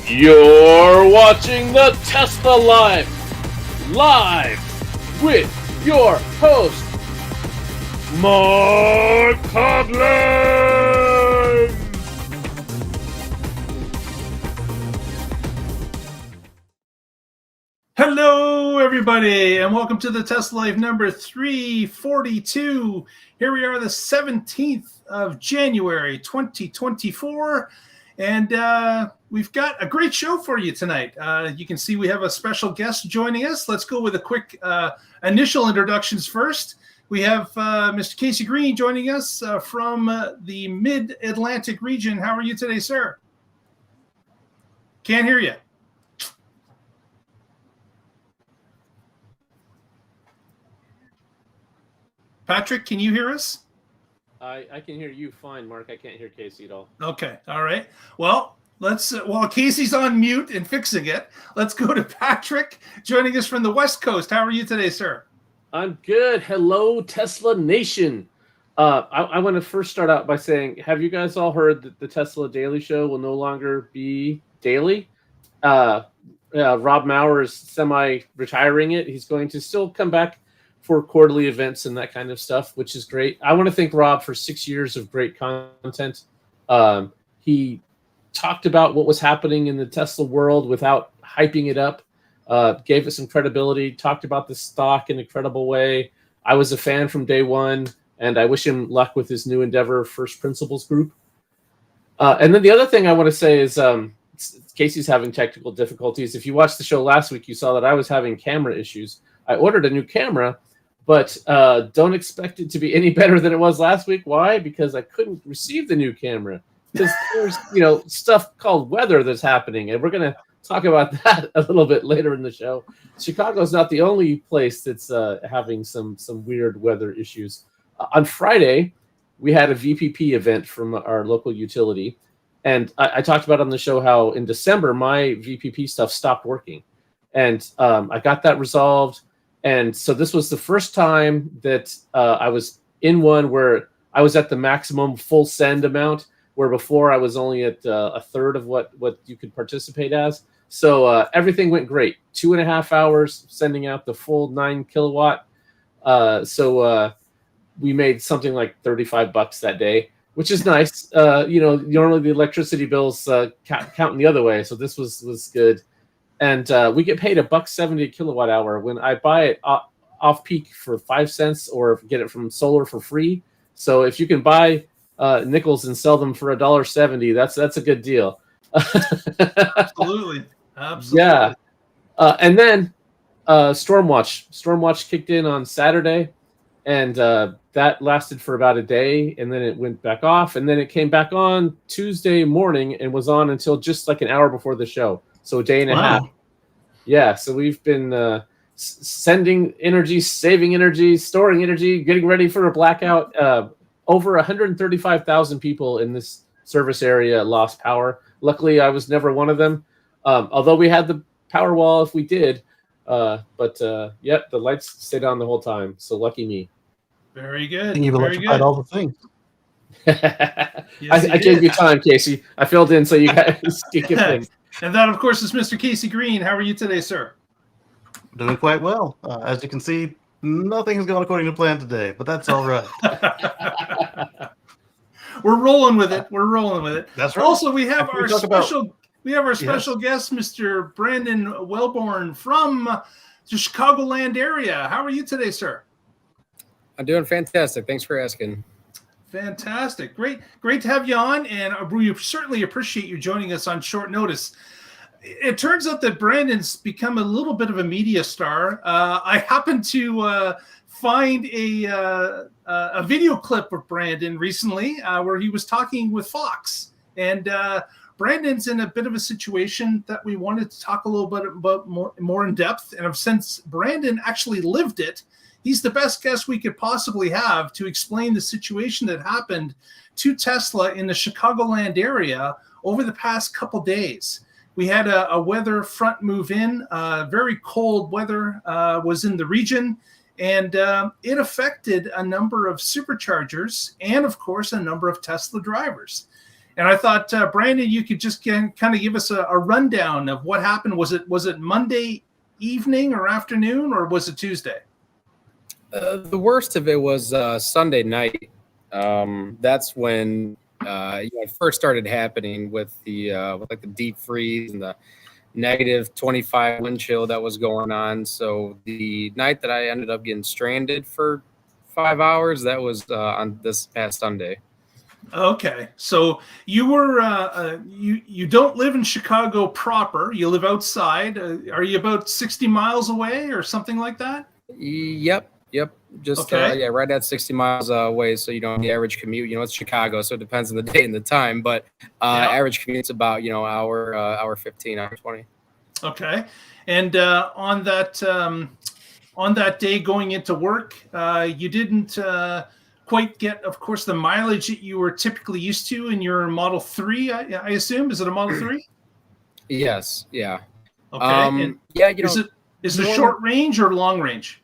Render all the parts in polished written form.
You're watching the Tesla Live with your host, Mark Coughlin. Hello, everybody, and welcome to the Tesla Live number 342. Here we are, the 17th of January, 2024, and we've got a great show for you tonight. You can see we have a special guest joining us. Let's go with a quick initial introductions first. We have Mr. Casey Green joining us from the Mid-Atlantic region. How are you today, sir? Can't hear you. Patrick, can you hear us? I can hear you fine, Mark. I can't hear Casey at all. Okay, all right. Well, let's while Casey's on mute and fixing it, let's go to Patrick joining us from the West Coast. How are you today, sir? I'm good. Hello, Tesla Nation. I want to first start out by saying, have you guys all heard that the Tesla Daily Show will no longer be daily? Rob Maurer is semi-retiring it. He's going to still come back for quarterly events and that kind of stuff, which is great. I want to thank Rob for 6 years of great content. He talked about what was happening in the Tesla world without hyping it up, gave it some credibility, talked about the stock in a credible way. I was a fan from day one, and I wish him luck with his new endeavor, First Principles Group. And then the other thing I want to say is Casey's having technical difficulties. If you watched the show last week, you saw that I was having camera issues. I ordered a new camera, but don't expect it to be any better than it was last week. Why? Because I couldn't receive the new camera. Because there's stuff called weather that's happening, and we're going to talk about that a little bit later in the show. Chicago's not the only place that's having some weird weather issues. On Friday, we had a VPP event from our local utility, and I talked about on the show how in December my VPP stuff stopped working, and I got that resolved. And so this was the first time that I was in one where I was at the maximum full send amount, where before I was only at a third of what you could participate as. So everything went great. 2.5 hours sending out the full 9 kilowatt. So we made something like $35 that day, which is nice. Normally the electricity bills counting the other way. So this was good. And we get paid $1.70 a kilowatt hour when I buy it off peak for 5 cents or get it from solar for free. So if you can buy nickels and sell them for $1.70, that's a good deal. Absolutely. Yeah. And then Stormwatch kicked in on Saturday, and that lasted for about a day, and then it went back off, and then it came back on Tuesday morning and was on until just like an hour before the show. So a day and a half. Yeah, so we've been sending energy, saving energy, storing energy, getting ready for a blackout. Over 135,000 people in this service area lost power. Luckily, I was never one of them, although we had the power wall if we did. But the lights stayed on the whole time, so lucky me. Very good. And you've electrified all the things. Yes, I gave you time, Casey. I filled in so you guys could get things. And that, of course, is Mr. Casey Green. How are you today, sir? Doing quite well. As you can see, nothing has gone according to plan today, but that's all right. We're rolling with it. That's right. Also, we have our Yes. special guest, Mr. Brandon Wellborn from the Chicagoland area. How are you today, sir? I'm doing fantastic. Thanks for asking. Fantastic. Great to have you on, and we certainly appreciate you joining us on short notice. It turns out that Brandon's become a little bit of a media star. I happened to find a video clip of Brandon recently where he was talking with Fox, and Brandon's in a bit of a situation that we wanted to talk a little bit about more in depth, and since Brandon actually lived it, he's the best guest we could possibly have to explain the situation that happened to Tesla in the Chicagoland area over the past couple days. We had a weather front move in. Very cold weather was in the region, and it affected a number of superchargers and, of course, a number of Tesla drivers. And I thought, Brandon, you could just kind of give us a rundown of what happened. Was it Monday evening or afternoon, or was it Tuesday? The worst of it was Sunday night. That's when it first started happening with the deep freeze and the -25 wind chill that was going on. So the night that I ended up getting stranded for 5 hours, that was on this past Sunday. Okay, so you were you don't live in Chicago proper. You live outside. Are you about 60 miles away or something like that? Yep. Just Okay. right at 60 miles away. So the average commute, it's Chicago, so it depends on the day and the time. But average commute's about hour 15, hour 20. Okay, and on that day going into work, you didn't quite get, of course, the mileage that you were typically used to in your Model 3, I assume. Is it a Model 3? Yes, yeah. Okay. Is it short range or long range?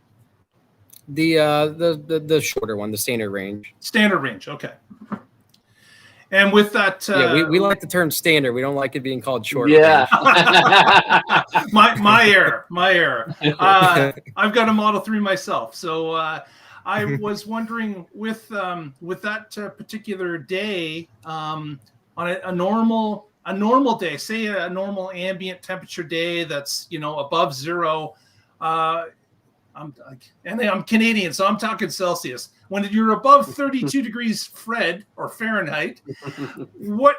The shorter one, the standard range. Standard range, okay. And with that, we like the term standard. We don't like it being called short. Yeah. my error. I've got a Model 3 myself, so I was wondering with that particular day, on a normal day, say a normal ambient temperature day that's above zero. I'm Canadian, so I'm talking Celsius. When you're above 32 degrees Fahrenheit, what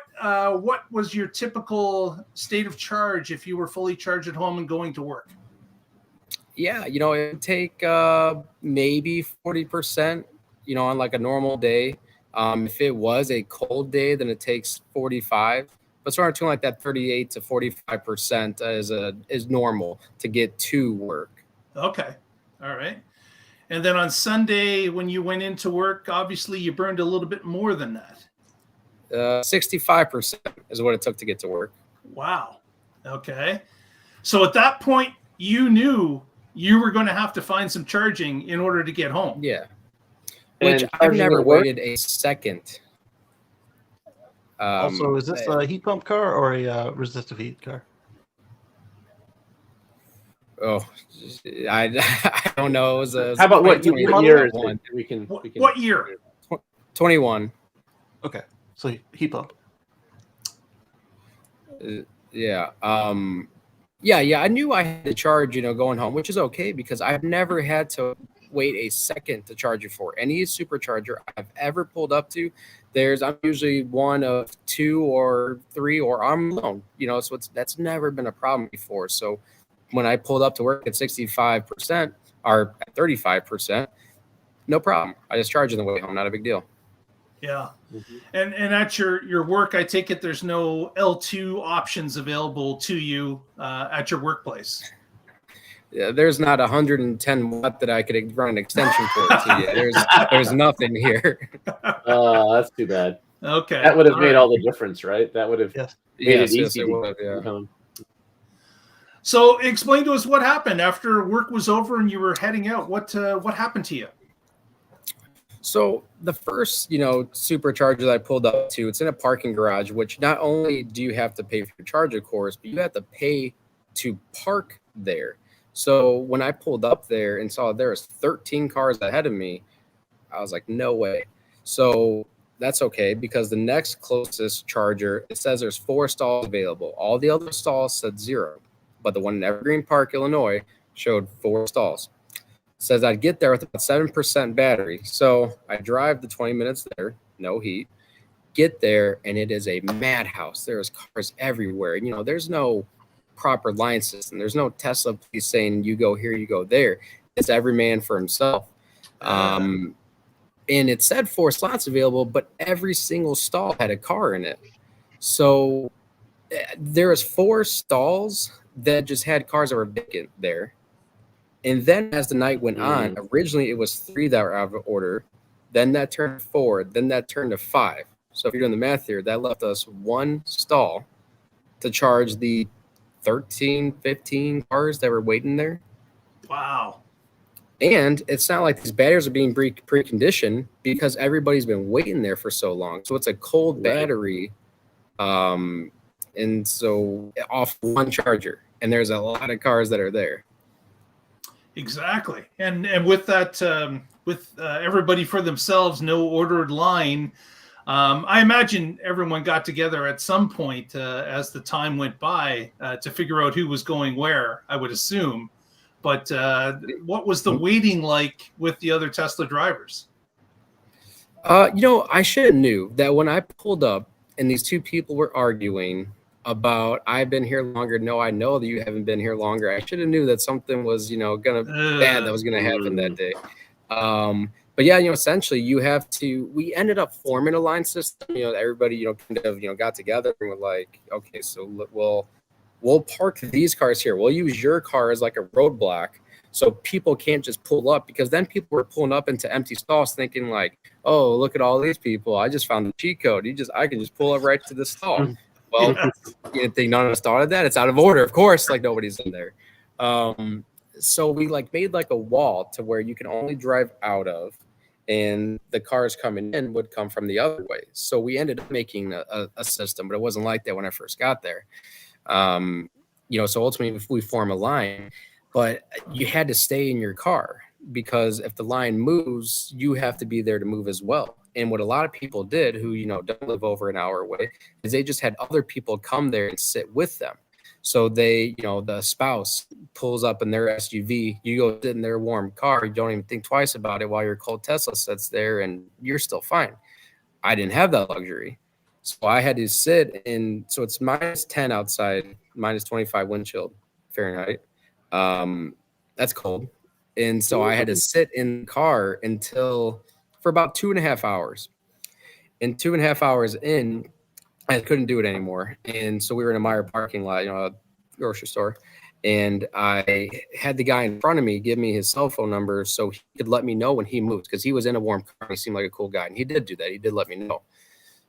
was your typical state of charge if you were fully charged at home and going to work? Yeah, it would take maybe 40%, on like a normal day. If it was a cold day, then it takes 45%. But somewhere between like that 38 to 45% is normal to get to work. Okay. All right. And then on Sunday, when you went into work, obviously you burned a little bit more than that. 65% is what it took to get to work. Wow. Okay. So at that point, you knew you were going to have to find some charging in order to get home. Yeah. And Which I've never at work? waited a second. Also, is this a heat pump car or a resistive heat car? I don't know. It was How about what year is it? We can. What year? 21. Okay, so heat pump. Yeah. I knew I had to charge, going home, which is okay because I've never had to wait a second to charge it for any supercharger I've ever pulled up to. I'm usually one of 2 or 3, or I'm alone, so that's never been a problem before. So when I pulled up to work at 65% or at 35%, no problem. I just charge on the way home, not a big deal. Yeah. Mm-hmm. And at your work, I take it there's no L2 options available to you at your workplace. Yeah, there's not 110 watt that I could run an extension cord to you. There's nothing here. That's too bad. Okay. That would have made all the difference, right? That would have made it easy to yeah. come. So explain to us what happened after work was over and you were heading out. What happened to you? So the first, supercharger that I pulled up to, it's in a parking garage, which not only do you have to pay for your charge, of course, but you have to pay to park there. So when I pulled up there and saw there was 13 cars ahead of me, I was like, no way. So that's okay because the next closest charger, it says there's 4 stalls available. All the other stalls said 0, but the one in Evergreen Park, Illinois, showed 4 stalls. Says I'd get there with about 7% battery. So I drive the 20 minutes there, no heat, get there, and it is a madhouse. There's cars everywhere. There's no proper line system. There's no Tesla police saying you go here, you go there. It's every man for himself. And it said 4 slots available, but every single stall had a car in it. So there was 4 stalls that just had cars that were vacant there. And then as the night went on, originally it was 3 that were out of order. Then that turned 4. Then that turned to 5. So if you're doing the math here, that left us 1 stall to charge the 13, 15 cars that were waiting there. Wow. And it's not like these batteries are being preconditioned because everybody's been waiting there for so long. So it's a cold battery And so off one charger, and there's a lot of cars that are there. Exactly. And with that, everybody for themselves, no ordered line, I imagine everyone got together at some point as the time went by to figure out who was going where, I would assume. But what was the waiting like with the other Tesla drivers? I should have knew that when I pulled up and these two people were arguing about, I've been here longer. No, I know that you haven't been here longer. I should have knew that something was, bad that was gonna happen that day. But yeah, essentially we ended up forming a line system. Everybody, got together and were like, okay, so we'll park these cars here. We'll use your car as like a roadblock, so people can't just pull up, because then people were pulling up into empty stalls thinking like, oh, look at all these people. I just found the cheat code. I can just pull up right to the stall. Well, you didn't think none of us thought of that? It's out of order, of course, like nobody's in there. So we made like a wall to where you can only drive out of, and the cars coming in would come from the other way. So we ended up making a system, but it wasn't like that when I first got there. So ultimately we form a line, but you had to stay in your car, because if the line moves, you have to be there to move as well. And what a lot of people did who, don't live over an hour away, is they just had other people come there and sit with them. So they, the spouse pulls up in their SUV, you go sit in their warm car, you don't even think twice about it, while your cold Tesla sits there and you're still fine. I didn't have that luxury. So I had to sit in, so it's -10 outside, -25 wind chill Fahrenheit. That's cold. And so I had to sit in the car for about 2.5 hours. And 2.5 hours in, I couldn't do it anymore. And so we were in a Meijer parking lot, a grocery store. And I had the guy in front of me give me his cell phone number so he could let me know when he moved, because he was in a warm car. He seemed like a cool guy. And he did do that. He did let me know.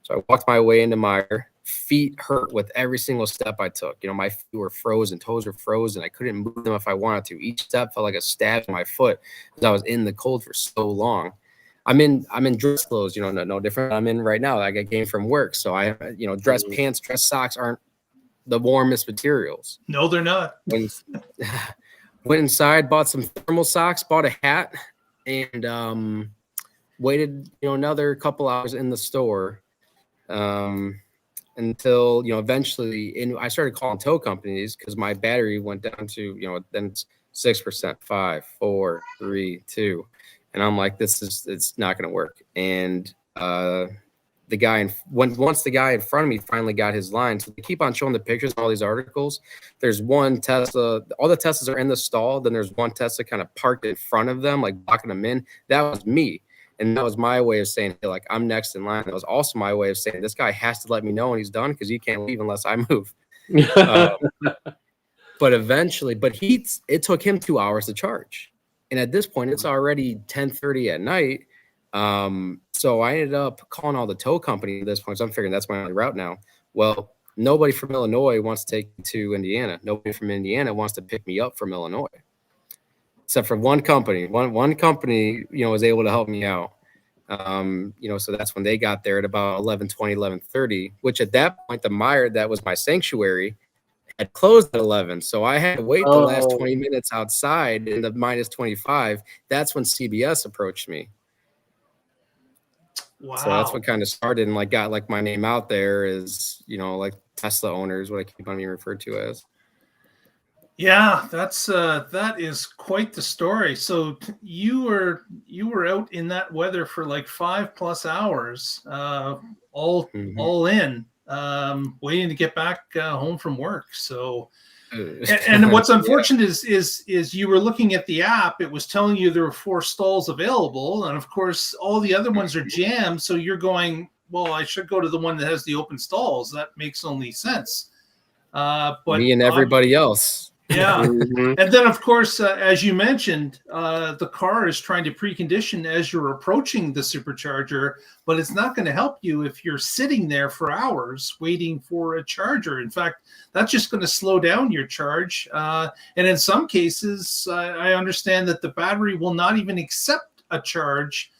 So I walked my way into Meijer. Feet hurt with every single step I took. My feet were frozen, toes were frozen. I couldn't move them if I wanted to. Each step felt like a stab in my foot because I was in the cold for so long. I'm in dress clothes, no different than I'm in right now. I came from work, so I, dress pants, dress socks aren't the warmest materials. No, they're not. Went inside, bought some thermal socks, bought a hat, and waited, another couple hours in the store. Until eventually, I started calling tow companies because my battery went down to then it's 6%, 5, 4, 3, 2, and I'm like, it's not going to work. And the guy once the guy in front of me finally got his line, so they keep on showing the pictures in all these articles. There's one Tesla, all the Teslas are in the stall. Then there's one Tesla kind of parked in front of them, like blocking them in. That was me. And that was my way of saying, hey, like, I'm next in line. That was also my way of saying, this guy has to let me know when he's done, because he can't leave unless I move. But eventually, it took him 2 hours to charge. And at this point, it's already 10:30 at night. So I ended up calling all the tow companies at this point. So I'm figuring that's my only route now. Well, nobody from Illinois wants to take me to Indiana. Nobody from Indiana wants to pick me up from Illinois, except for one company. One company, was able to help me out. So that's when they got there at about 11:20, 11:30, which at that point, the Meijer that was my sanctuary had closed at 11. So I had to wait the last 20 minutes outside in the -25. That's when CBS approached me. Wow. So that's what kind of started and got my name out there as, like Tesla owners, what I keep on being referred to as. Yeah, that is quite the story. So you were out in that weather for like 5+ hours, all in, waiting to get back home from work. So, and what's unfortunate is you were looking at the app. It was telling you there were 4 stalls available, and of course, all the other ones are jammed. So you're going, well, I should go to the one that has the open stalls. That makes only sense. But me and everybody else. Yeah. And then, of course, as you mentioned, the car is trying to precondition as you're approaching the supercharger, but it's not going to help you if you're sitting there for hours waiting for a charger. In fact, that's just going to slow down your charge. And in some cases, I understand that the battery will not even accept a charge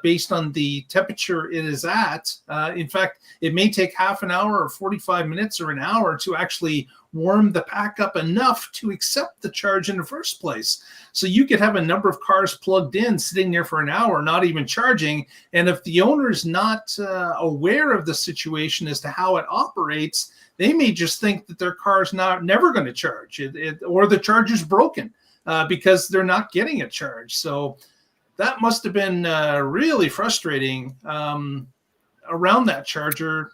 based on the temperature it is at. In fact, it may take half an hour or 45 minutes or an hour to actually warm the pack up enough to accept the charge in the first place. So you could have a number of cars plugged in, sitting there for an hour, not even charging. And if the owner is not aware of the situation as to how it operates, they may just think that their car's never going to charge, or the charger's broken because they're not getting a charge. So that must have been really frustrating around that charger,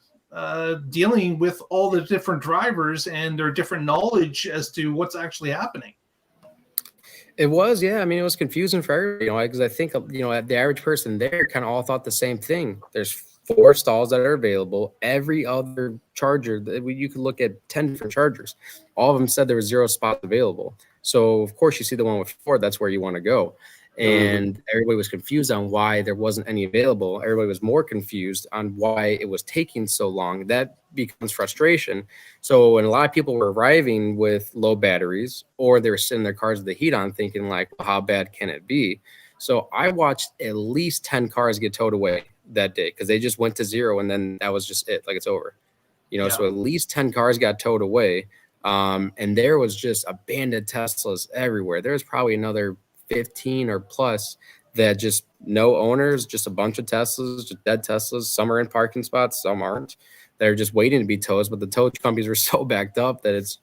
dealing with all the different drivers and their different knowledge as to what's actually happening. It was, yeah. I mean, it was confusing for everybody, because I think, the average person there kind of all thought the same thing. There's 4 stalls that are available. Every other charger, you could look at 10 different chargers. All of them said there were 0 spots available. So, of course, you see the one with 4, that's where you want to go. And everybody was confused on why there wasn't any available. Everybody was more confused on why it was taking so long. That becomes frustration. So when a lot of people were arriving with low batteries, or they were sitting in their cars with the heat on thinking like, well, how bad can it be? So I watched at least 10 cars get towed away that day because they just went to 0 and then that was just it. Like, it's over. So at least 10 cars got towed away. And there was just abandoned Teslas everywhere. There was probably another 15 or plus that just no owners, just a bunch of Teslas, just dead Teslas. Some are in parking spots, some aren't. They're just waiting to be towed, but the tow companies were so backed up that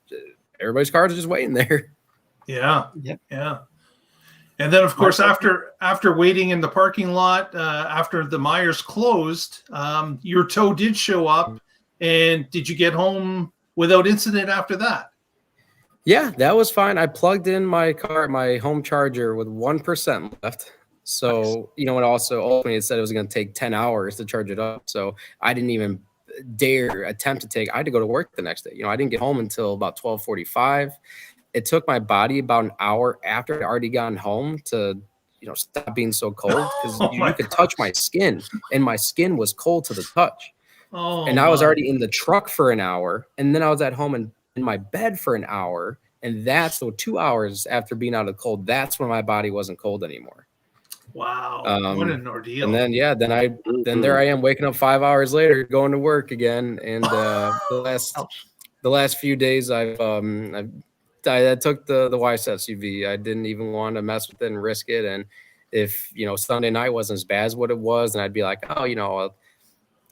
everybody's cars are just waiting there. Yeah. And then, of course, after waiting in the parking lot, after the Myers closed, your tow did show up. And did you get home without incident after that? Yeah, that was fine. I plugged in my home charger with 1% left. So, and also ultimately it said it was going to take 10 hours to charge it up. So I didn't even dare attempt to I had to go to work the next day. I didn't get home until about 12:45. It took my body about an hour after I'd already gotten home to, stop being so cold, because you could touch my skin, and my skin was cold to the touch. And I was already in the truck for an hour, and then I was at home and in my bed for an hour, and that's 2 hours after being out of the cold. That's when my body wasn't cold anymore. Wow, what an ordeal! And then then there I am waking up 5 hours later, going to work again. And the last few days I took the wife's SUV. I didn't even want to mess with it and risk it. And if Sunday night wasn't as bad as what it was, then I'd be like,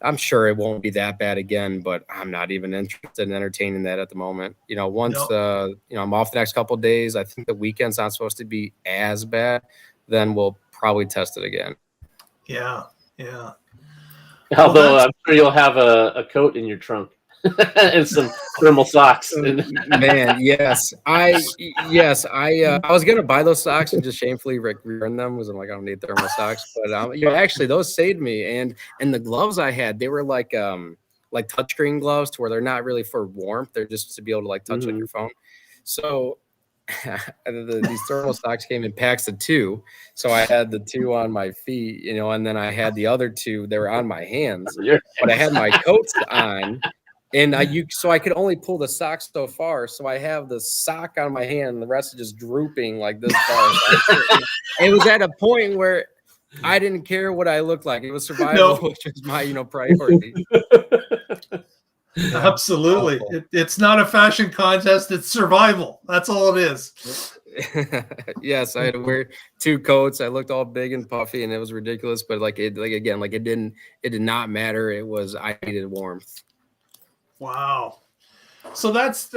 I'm sure it won't be that bad again, but I'm not even interested in entertaining that at the moment. Once I'm off the next couple of days, I think the weekend's not supposed to be as bad, then we'll probably test it again. Yeah. Although I'm sure you'll have a coat in your trunk and some thermal socks. Man, yes. I was gonna buy those socks and just shamefully return them because I'm like, I don't need thermal socks. But actually those saved me. And the gloves I had, they were like touchscreen gloves, to where they're not really for warmth, they're just to be able to touch on your phone. So these thermal socks came in packs of 2, so I had the 2 on my feet, and then I had the other 2 that were on my hands, but I had my coats on. And so I could only pull the socks so far. So I have the sock on my hand, and the rest is just drooping like this far. It was at a point where I didn't care what I looked like. It was survival, which was my priority. Absolutely. It's not a fashion contest. It's survival. That's all it is. Yes, I had to wear 2 coats. I looked all big and puffy, and it was ridiculous. But it did not matter. I needed warmth. Wow. So that's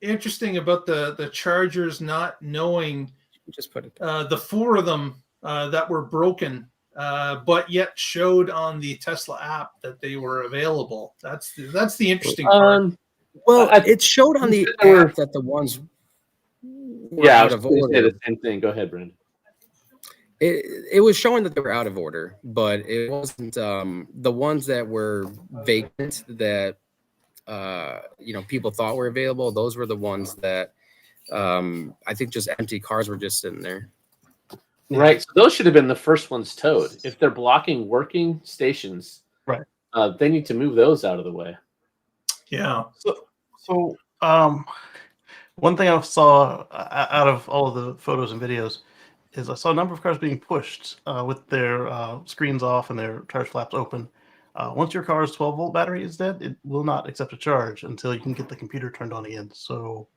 interesting about the chargers not knowing just put it the 4 of them that were broken, but yet showed on the Tesla app that they were available. That's the interesting part. Well, it showed on the app that the ones were out of order. Say the same thing. Go ahead, Brandon. It was showing that they were out of order, but it wasn't the ones that were vacant that people thought were available. Those were the ones that I think just empty cars were just sitting there. Right. So those should have been the first ones towed. If they're blocking working stations, right, they need to move those out of the way. Yeah. So one thing I saw out of all of the photos and videos is I saw a number of cars being pushed with their screens off and their charge flaps open. Once your car's 12-volt battery is dead, it will not accept a charge until you can get the computer turned on again. So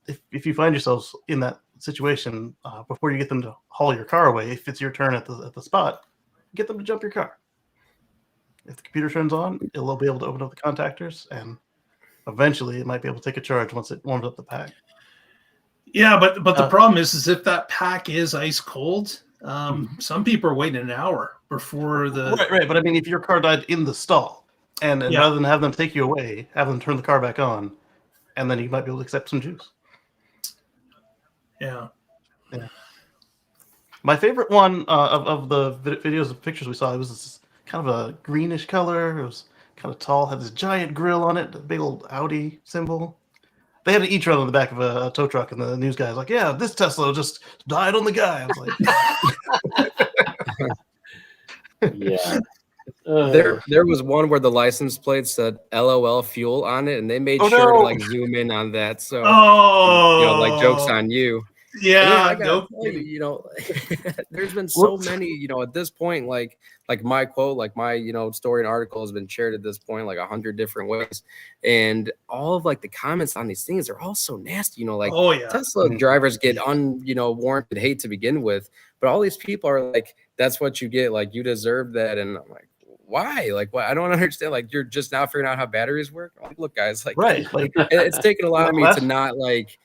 if you find yourselves in that situation, before you get them to haul your car away, if it's your turn at the spot, get them to jump your car. If the computer turns on, it'll be able to open up the contactors, and eventually it might be able to take a charge once it warms up the pack. Yeah, but the problem is if that pack is ice cold, some people are waiting an hour before the... Right. But I mean, if your car died in the stall, and rather than have them take you away, have them turn the car back on, and then you might be able to accept some juice. Yeah. My favorite one of the videos and pictures we saw, it was this kind of a greenish color. It was kind of tall, had this giant grill on it, a big old Audi symbol. They had an e-tron on the back of a tow truck, and the news guy's like, "Yeah, this Tesla just died on the guy." I was like, Yeah. There was one where the license plate said LOL fuel on it, and they made sure to like zoom in on that. So like joke's on you. Yeah, I gotta tell you, there's been so many, at this point, like my quote, like my, story and article has been shared at this point, like 100 different ways. And all of like the comments on these things are all so nasty, Tesla drivers get warranted hate to begin with. But all these people are like, that's what you get. Like, you deserve that. And I'm like, why? Like, what? I don't understand. Like, you're just now figuring out how batteries work. Like, look, guys, like, it's taken a lot of me to not like,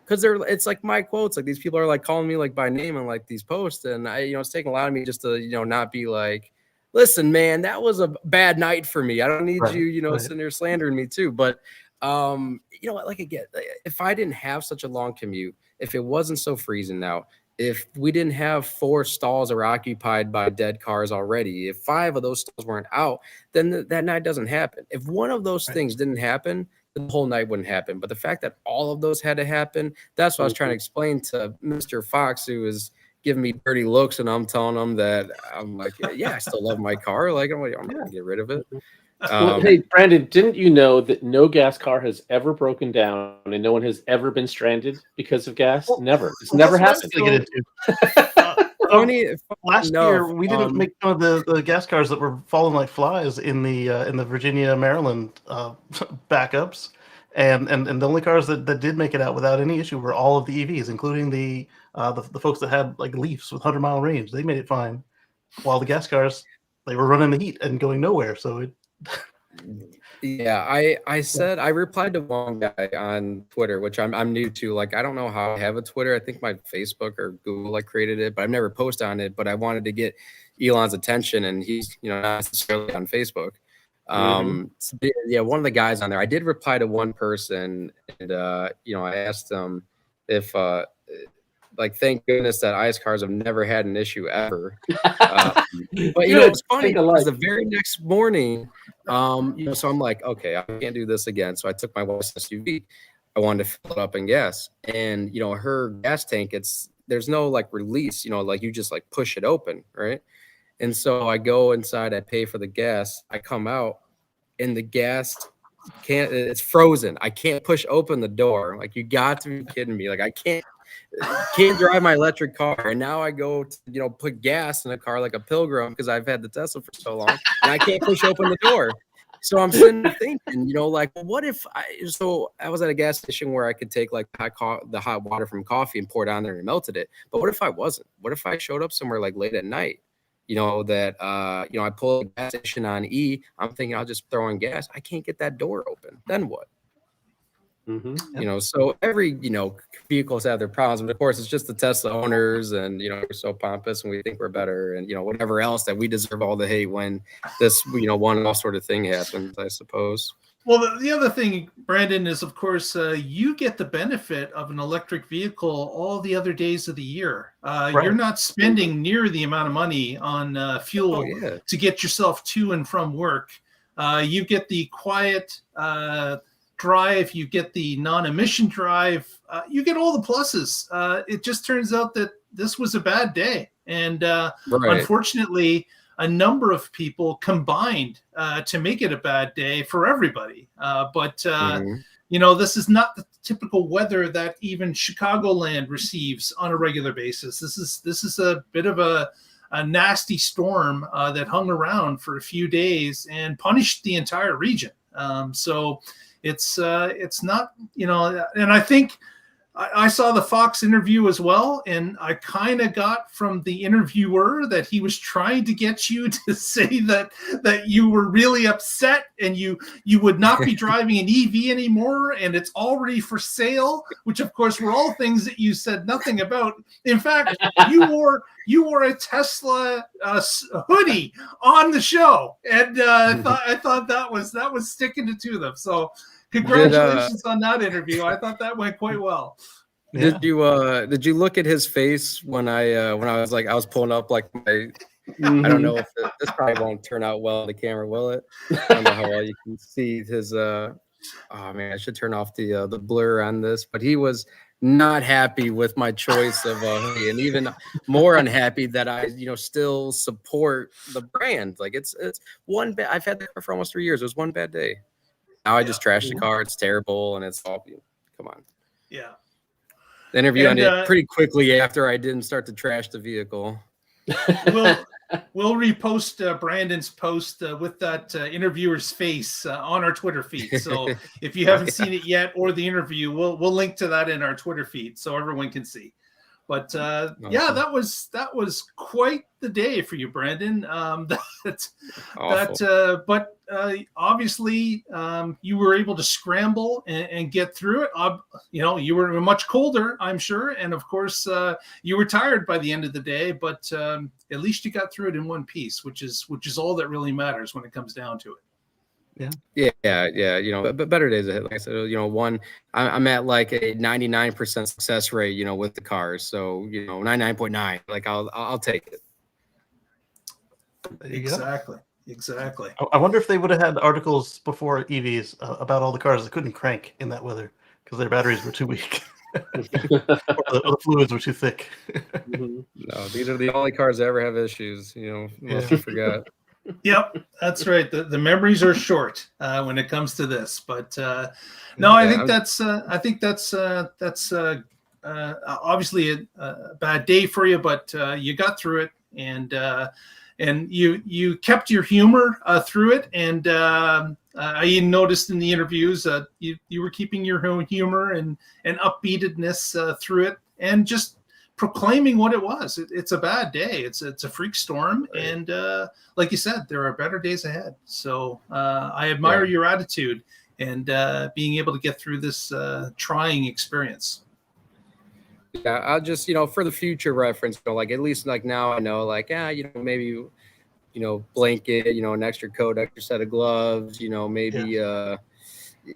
because it's like my quotes, like these people are like calling me like by name and like these posts, and I, it's taking a lot of me just to, not be like, listen, man, that was a bad night for me. I don't need you, sitting there slandering me too. But like again, if I didn't have such a long commute, if it wasn't so freezing out, if we didn't have 4 stalls are occupied by dead cars already, if 5 of those stalls weren't out, then that night doesn't happen. If one of those things didn't happen, the whole night wouldn't happen. But the fact that all of those had to happen, that's what I was trying to explain to Mr. Fox, who is giving me dirty looks, and I'm telling him that I'm like, yeah, I still love my car. Like, I'm not gonna get rid of it. Well, hey, Brandon, didn't you know that no gas car has ever broken down and no one has ever been stranded because of gas? Never. It's never happened. Last year, we didn't make fun of the gas cars that were falling like flies in the Virginia, Maryland backups, and the only cars that did make it out without any issue were all of the EVs, including the folks that had like Leafs with 100-mile range. They made it fine, while the gas cars, they were running the heat and going nowhere. So it. Yeah, I replied to one guy on Twitter, which I'm new to. Like, I don't know how I have a Twitter. I think my Facebook or Google like created it, but I've never posted on it. But I wanted to get Elon's attention, and he's not necessarily on Facebook. So, yeah, one of the guys on there, I did reply to one person, and I asked them if like, thank goodness that ICE cars have never had an issue ever. But it's funny because the very next morning, so I'm like, okay, I can't do this again. So I took my wife's SUV. I wanted to fill it up in gas, and her gas tank, there's no like release, like you just like push it open, right? And so I go inside, I pay for the gas, I come out, and the gas it's frozen. I can't push open the door. Like, you got to be kidding me. Like, I can't drive my electric car, and now I go to put gas in a car like a pilgrim because I've had the Tesla for so long, and I can't push open the door. So I'm sitting there thinking, like, what if I was at a gas station where I could take like the hot water from coffee and pour it on there and melted it. But what if I wasn't? What if I showed up somewhere like late at night? I pull a gas station on E. I'm thinking I'll just throw in gas. I can't get that door open. Then what? So every vehicles have their problems, but of course it's just the Tesla owners, and we're so pompous and we think we're better, and whatever else, that we deserve all the hate when this one-off sort of thing happens, I suppose. Well, the other thing, Brandon, is of course you get the benefit of an electric vehicle all the other days of the year. You're not spending near the amount of money on fuel to get yourself to and from work. You get the quiet drive, you get the non-emission drive, you get all the pluses. It just turns out that this was a bad day, and unfortunately a number of people combined to make it a bad day for everybody. But You know, this is not the typical weather that even Chicagoland receives on a regular basis. This is a bit of a nasty storm that hung around for a few days and punished the entire region. So it's not, you know, and I think I saw the Fox interview as well, and I kind of got from the interviewer that he was trying to get you to say that you were really upset and you would not be driving an EV anymore, and it's already for sale, which of course were all things that you said nothing about. In fact, you wore a Tesla hoodie on the show, and I thought that was sticking it to them. So congratulations on that interview. I thought that went quite well. Yeah. Did you look at his face when I was like, I was pulling up like my, I don't know if this probably won't turn out well on the camera, will it? I don't know how well you can see his oh man, I should turn off the blur on this, but he was not happy with my choice of hoodie, and even more unhappy that I, you know, still support the brand. Like it's one bad, I've had the car for almost 3 years. It was one bad day. Now I just trashed the car. It's terrible, and it's all, come on. Yeah. The interview ended pretty quickly after I didn't start to trash the vehicle. We'll repost Brandon's post with that interviewer's face on our Twitter feed. So if you haven't seen it yet, or the interview, we'll link to that in our Twitter feed so everyone can see. But yeah, that was quite the day for you, Brandon. But obviously you were able to scramble and get through it. You know, you were much colder, I'm sure, and of course you were tired by the end of the day. But at least you got through it in one piece, which is all that really matters when it comes down to it. Yeah. You know, but better days ahead. Like I said, you know, I'm at like a 99% success rate, you know, with the cars. So, you know, 99.9. Like I'll take it. Exactly. I wonder if they would have had articles before EVs about all the cars that couldn't crank in that weather because their batteries were too weak. or the fluids were too thick. No, these are the only cars that ever have issues. You know, most people forgot. Yep, that's right. The memories are short when it comes to this, but no, I think that's obviously a bad day for you, but you got through it, and you kept your humor through it, and I even noticed in the interviews you were keeping your humor and upbeatedness through it, and just proclaiming what it was. It's a bad day. It's a freak storm, right. And like you said, there are better days ahead. So I admire your attitude and being able to get through this trying experience. Yeah, I'll just, you know, for the future reference, you know, like at least like now I know, like, you know, maybe, you know, blanket, you know, an extra coat, extra set of gloves, you know, maybe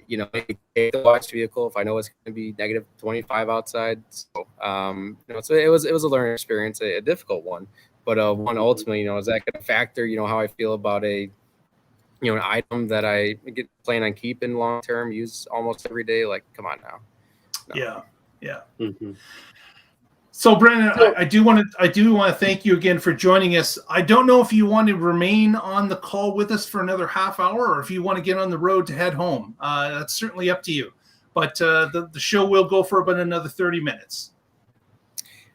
you know, maybe take the watch vehicle if I know it's going to be negative 25 outside. So, you know, so it was a learning experience, a difficult one, but one ultimately, you know, is that going to factor, you know, how I feel about an item that I plan on keeping long term, use almost every day? Like, come on now. No. Yeah. Mm-hmm. So, Brandon, I do want to thank you again for joining us. I don't know if you want to remain on the call with us for another half hour, or if you want to get on the road to head home. That's certainly up to you. But the show will go for about another 30 minutes.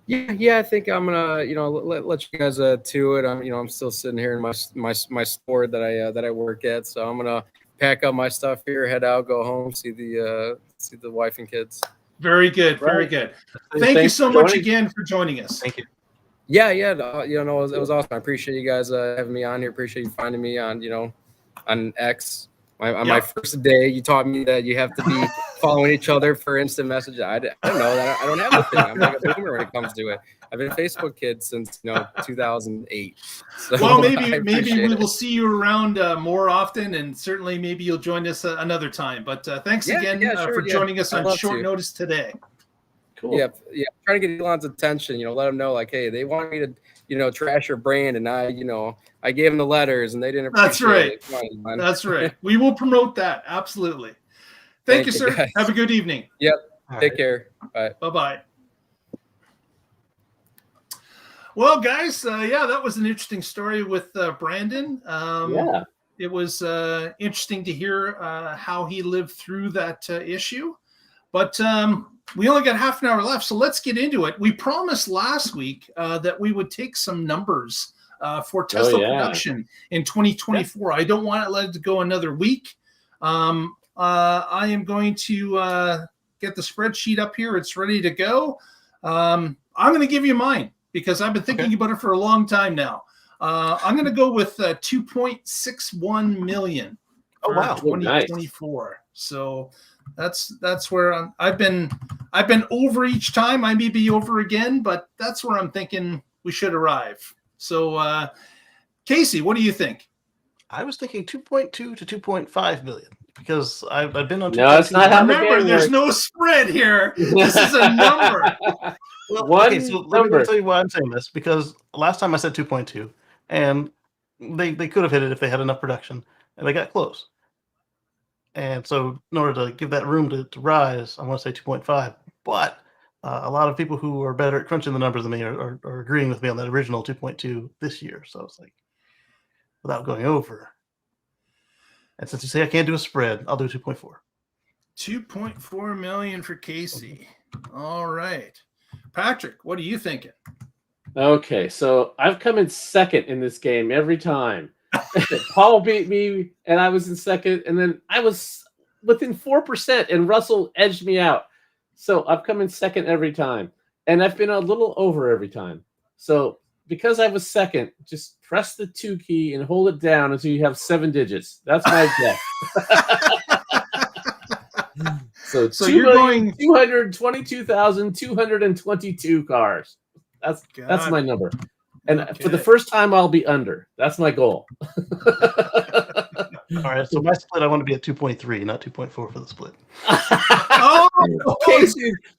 Yeah, I think I'm gonna, you know, let you guys to it. I'm still sitting here in my store that I work at, so I'm gonna pack up my stuff here, head out, go home, see the wife and kids. Very good. Very good. Thank you so much again for joining us. Thank you. Yeah. You know, it was awesome. I appreciate you guys having me on here. Appreciate you finding me on, you know, on X. My first day, you taught me that you have to be following each other for instant message. I don't know that. I don't have the thing. I'm like a boomer when it comes to it. I've been a Facebook kid since 2008. So well, maybe we will see you around more often, and certainly maybe you'll join us another time. But thanks again for joining us on short notice today. Cool. Yeah. Trying to get Elon's attention. You know, let him know like, hey, they want me to, you know, trash your brand, and I gave them the letters, and they didn't appreciate it. Come on, that's right. We will promote that. Absolutely. Thank you, sir. Guys. Have a good evening. Yep. Take care. Bye. Bye-bye. Well, guys, that was an interesting story with Brandon. it was interesting to hear how he lived through that issue. But we only got half an hour left, so let's get into it. We promised last week that we would take some numbers for Tesla production in 2024. I don't want to let it go another week. I am going to get the spreadsheet up here. It's ready to go. I'm going to give you mine because I've been thinking about it for a long time now. I'm going to go with 2.61 million for 2024. Nice. So that's where I've been over each time. I may be over again, but that's where I'm thinking we should arrive. So, Casey, what do you think? I was thinking 2.2 to 2.5 million because I've been on. No, it's not how the Remember, game there's works. no spread here. This is a number. Well, okay, so let me tell you why I'm saying this, because last time I said 2.2, and they could have hit it if they had enough production, and they got close. And so in order to give that room to rise, I want to say 2.5. But a lot of people who are better at crunching the numbers than me are agreeing with me on that original 2.2 this year. So it's like, without going over. And since you say I can't do a spread, I'll do 2.4. 2.4 million for Casey. All right. Patrick, what are you thinking? Okay, so I've come in second in this game every time. Paul beat me, and I was in second, and then I was within 4%, and Russell edged me out. So I've come in second every time, and I've been a little over every time. So because I was second, just press the 2 key and hold it down until you have 7 digits. That's my guess. So you're going 222,222 cars. That's my number. And for the first time, I'll be under. That's my goal. All right, so my split, I want to be at 2.3, not 2.4 for the split.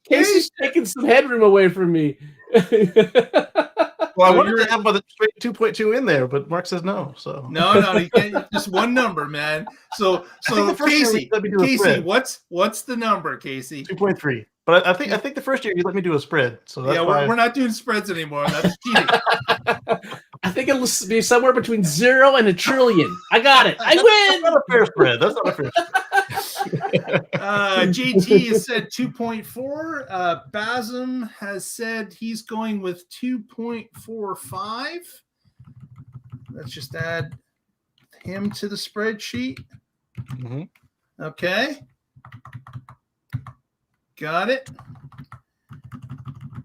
Casey's taking some headroom away from me. Well, I wanted to have the straight 2.2 in there, but Mark says no. So no, you can't. Just one number, man. So Casey, what's the number, Casey? 2.3. But I think the first year you let me do a spread. So that's we're not doing spreads anymore. That's cheating. I think it'll be somewhere between 0 and 1 trillion. I got it. I win. That's not a fair spread. That's not a fair spread. JT has said 2.4. Basm has said he's going with 2.45. Let's just add him to the spreadsheet. Mm-hmm. Okay. Got it.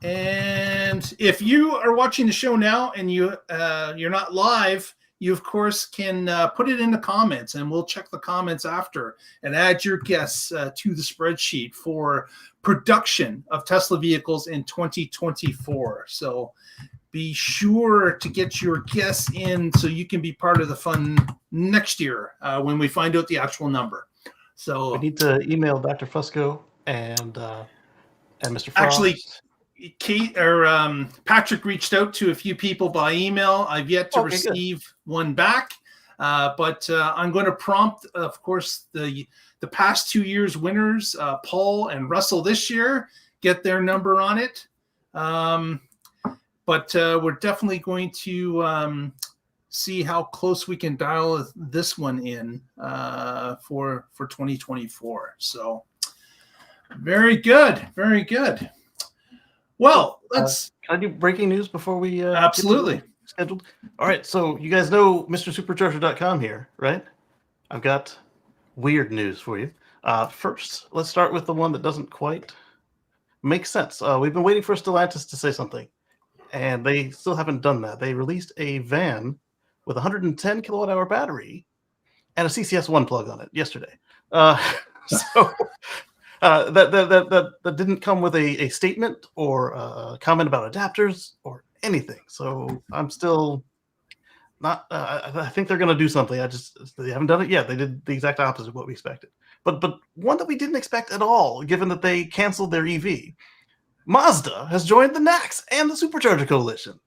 And if you are watching the show now and you're not live, you of course can put it in the comments, and we'll check the comments after and add your guess to the spreadsheet for production of Tesla vehicles in 2024. So be sure to get your guess in so you can be part of the fun next year when we find out the actual number. So we need to email Dr. Fusco and Mr. Frost. Actually, Patrick reached out to a few people by email. I've yet to receive one back, but I'm going to prompt, of course, the past 2 years winners, Paul and Russell this year, get their number on it. But we're definitely going to see how close we can dial this one in for 2024. So very good. Very good. Well, let's. Can I do breaking news before we? Absolutely. Scheduled. All right. So you guys know MrSupercharger.com here, right? I've got weird news for you. First, let's start with the one that doesn't quite make sense. We've been waiting for Stellantis to say something, and they still haven't done that. They released a van with a 110 kilowatt-hour battery and a CCS1 plug on it yesterday. That didn't come with a statement or a comment about adapters or anything. So I'm still not. I think they're going to do something. They haven't done it yet. They did the exact opposite of what we expected. But one that we didn't expect at all, given that they canceled their EV. Mazda has joined the NACS and the Supercharger Coalition.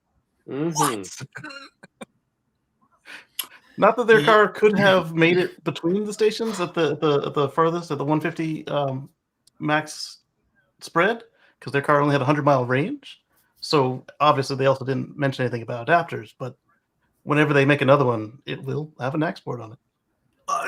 Mm-hmm. What? Not that their car could have made it between the stations at the farthest, at the 150 max spread, because their car only had a 100-mile range. So obviously they also didn't mention anything about adapters, but whenever they make another one, it will have an NACS port on it.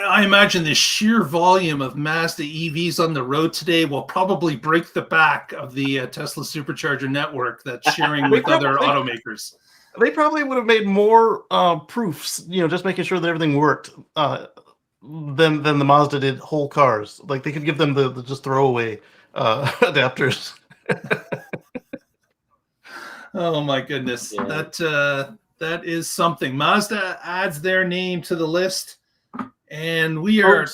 I imagine the sheer volume of Mazda EVs on the road today will probably break the back of the Tesla supercharger network that's sharing with other automakers. They probably would have made more proofs, just making sure that everything worked, than the Mazda did whole cars. Like they could give them the just throwaway adapters. Oh my goodness, Yeah. that is something. Mazda adds their name to the list, and we are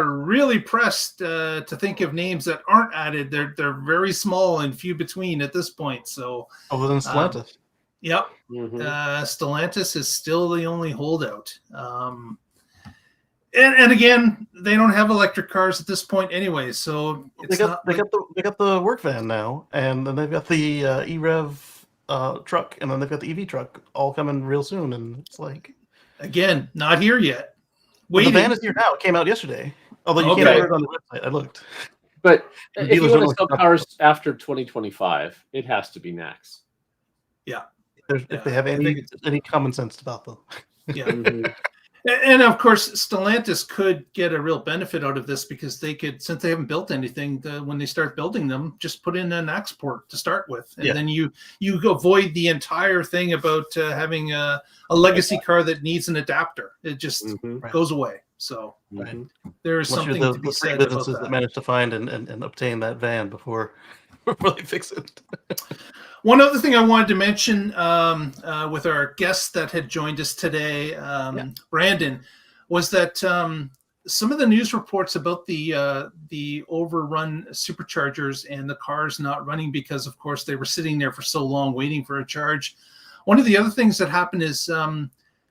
really pressed to think of names that aren't added. They're very small and few between at this point. So other than Stellantis. Yep. Mhm. Stellantis is still the only holdout. And again, they don't have electric cars at this point anyway, so they got the work van now, and then they've got the EREV truck, and then they've got the EV truck all coming real soon, and it's like, again, not here yet. The van is here now. It came out yesterday. Although you can't order it on the website. I looked. But if you want to sell cars after 2025, it has to be NACS. Yeah. If they have any common sense about them. Yeah. And of course, Stellantis could get a real benefit out of this because they could, since they haven't built anything, when they start building them, just put in an export to start with, and then you avoid the entire thing about having a legacy car that needs an adapter. It just goes away. So there's something to be said about businesses that manage to find and obtain that van before they fix it. One other thing I wanted to mention with our guest that had joined us today, Brandon, was that some of the news reports about the overrun superchargers and the cars not running because, of course, they were sitting there for so long waiting for a charge. One of the other things that happened is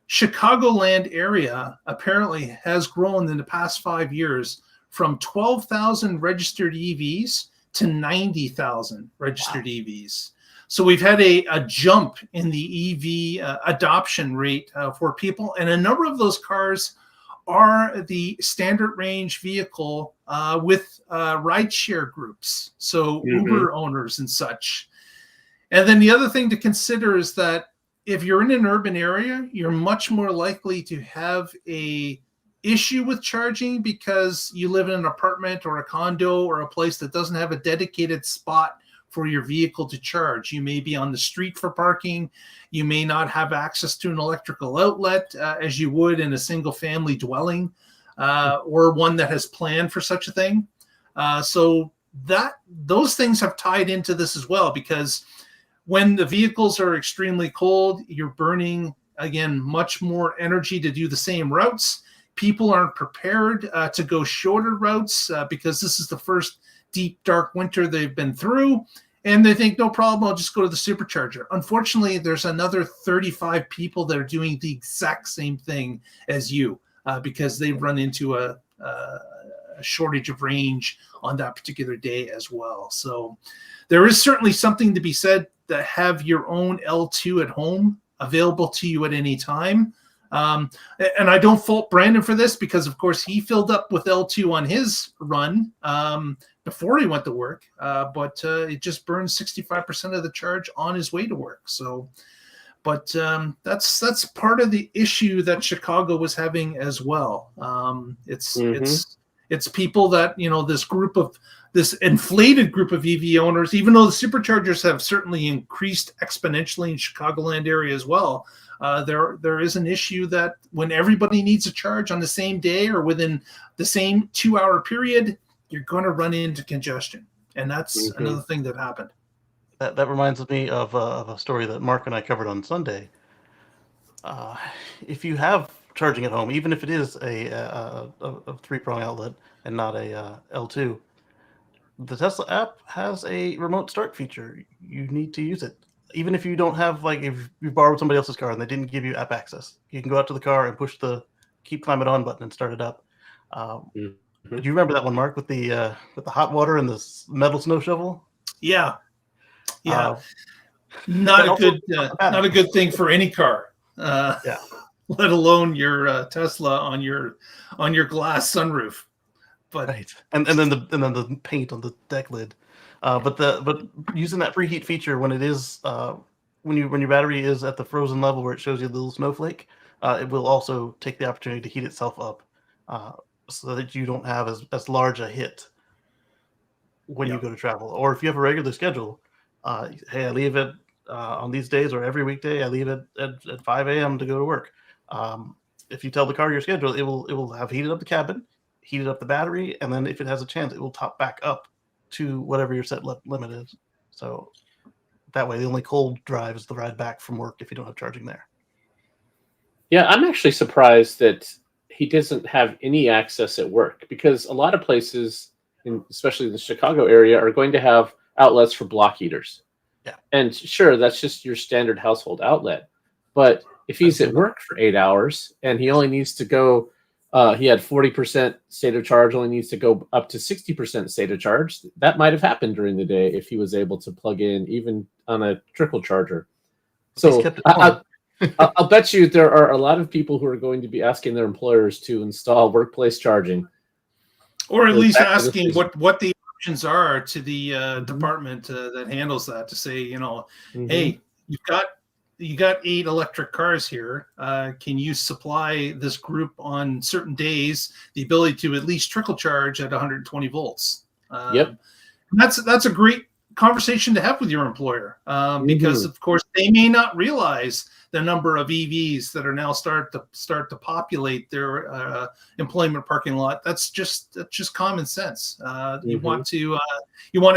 Chicagoland area apparently has grown in the past 5 years from 12,000 registered EVs to 90,000 registered EVs. So we've had a jump in the EV adoption rate for people. And a number of those cars are the standard range vehicle with rideshare groups. So Uber owners and such. And then the other thing to consider is that if you're in an urban area, you're much more likely to have a issue with charging because you live in an apartment or a condo or a place that doesn't have a dedicated spot for your vehicle to charge. You may be on the street for parking. You may not have access to an electrical outlet as you would in a single family dwelling or one that has planned for such a thing. So those things have tied into this as well, because when the vehicles are extremely cold, you're burning, again, much more energy to do the same routes. People aren't prepared to go shorter routes because this is the first deep, dark winter they've been through. And they think, no problem, I'll just go to the supercharger. Unfortunately, there's another 35 people that are doing the exact same thing as you because they've run into a shortage of range on that particular day as well. So there is certainly something to be said that have your own L2 at home available to you at any time. And I don't fault Brandon for this because, of course, he filled up with L2 on his run before he went to work, but it just burns 65% of the charge on his way to work. So, but that's part of the issue that Chicago was having as well. It's people that, this inflated group of EV owners, even though the superchargers have certainly increased exponentially in Chicagoland area as well. There is an issue that when everybody needs a charge on the same day or within the same 2-hour period, you're going to run into congestion. And that's another thing that happened. That reminds me of a story that Mark and I covered on Sunday. If you have charging at home, even if it is a 3-prong outlet and not a L2, the Tesla app has a remote start feature. You need to use it. Even if you don't have, if you borrowed somebody else's car and they didn't give you app access, you can go out to the car and push the keep climate on button and start it up. Do you remember that one, Mark, with the hot water and the metal snow shovel? Yeah. Not a good thing for any car. Let alone your Tesla on your glass sunroof. But right, and then the paint on the deck lid. But using that preheat feature when it is when your battery is at the frozen level where it shows you the little snowflake, it will also take the opportunity to heat itself up, so that you don't have as large a hit when you go to travel. Or if you have a regular schedule, hey, I leave it on these days, or every weekday I leave it at 5 a.m. to go to work. If you tell the car your schedule, it will have heated up the cabin, heated up the battery, and then if it has a chance, it will top back up to whatever your set limit is. So that way, the only cold drive is the ride back from work if you don't have charging there. Yeah, I'm actually surprised that he doesn't have any access at work, because a lot of places, especially in the Chicago area, are going to have outlets for block heaters. Yeah. And sure, that's just your standard household outlet. But if he's at work for 8 hours and he only needs to go, he had 40% state of charge, only needs to go up to 60% state of charge, that might have happened during the day if he was able to plug in even on a trickle charger. So I'll bet you there are a lot of people who are going to be asking their employers to install workplace charging. Or at least asking what the options are to the department that handles that, to say, hey, you got 8 electric cars here. Can you supply this group on certain days the ability to at least trickle charge at 120 volts? Yep. That's a great conversation to have with your employer, because of course they may not realize the number of EVs that are now start to populate their employment parking lot. That's just common sense. You want to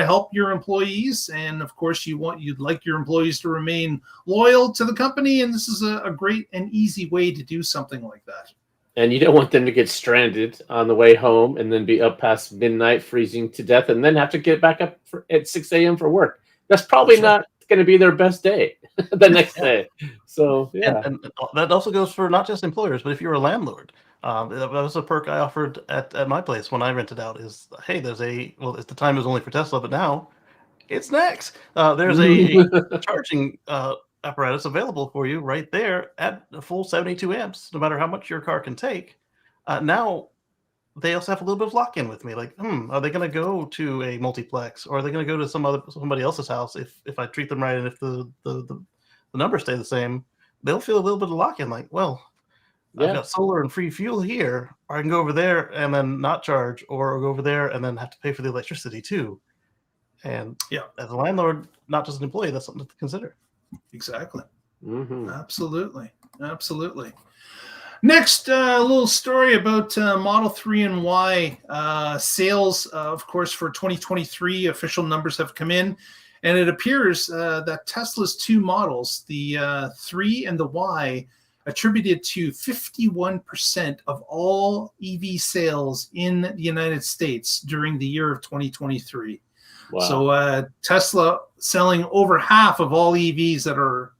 help your employees, and of course you'd like your employees to remain loyal to the company, and this is a great and easy way to do something like that. And you don't want them to get stranded on the way home and then be up past midnight freezing to death and then have to get back up at 6 a.m. for work. That's probably not going to be their best day the next day. So, yeah. And that also goes for not just employers, but if you're a landlord. That was a perk I offered at my place when I rented out is, hey, there's at the time it was only for Tesla, but now it's next. There's a charging apparatus available for you right there at a full 72 amps, no matter how much your car can take. Now they also have a little bit of lock-in with me. Like, are they going to go to a multiplex, or are they going to go to somebody else's house if I treat them right, and if the numbers stay the same, they'll feel a little bit of lock-in. Like, well, I've got solar and free fuel here, or I can go over there and then not charge, or go over there and then have to pay for the electricity too. And as a landlord, not just an employee, that's something to consider. Exactly. Absolutely. Next, a little story about Model 3 and Y sales. Of course, for 2023, official numbers have come in, and it appears that Tesla's 2 models, the 3 and the Y, attributed to 51% of all EV sales in the United States during the year of 2023. Wow. So Tesla selling over half of all EVs that are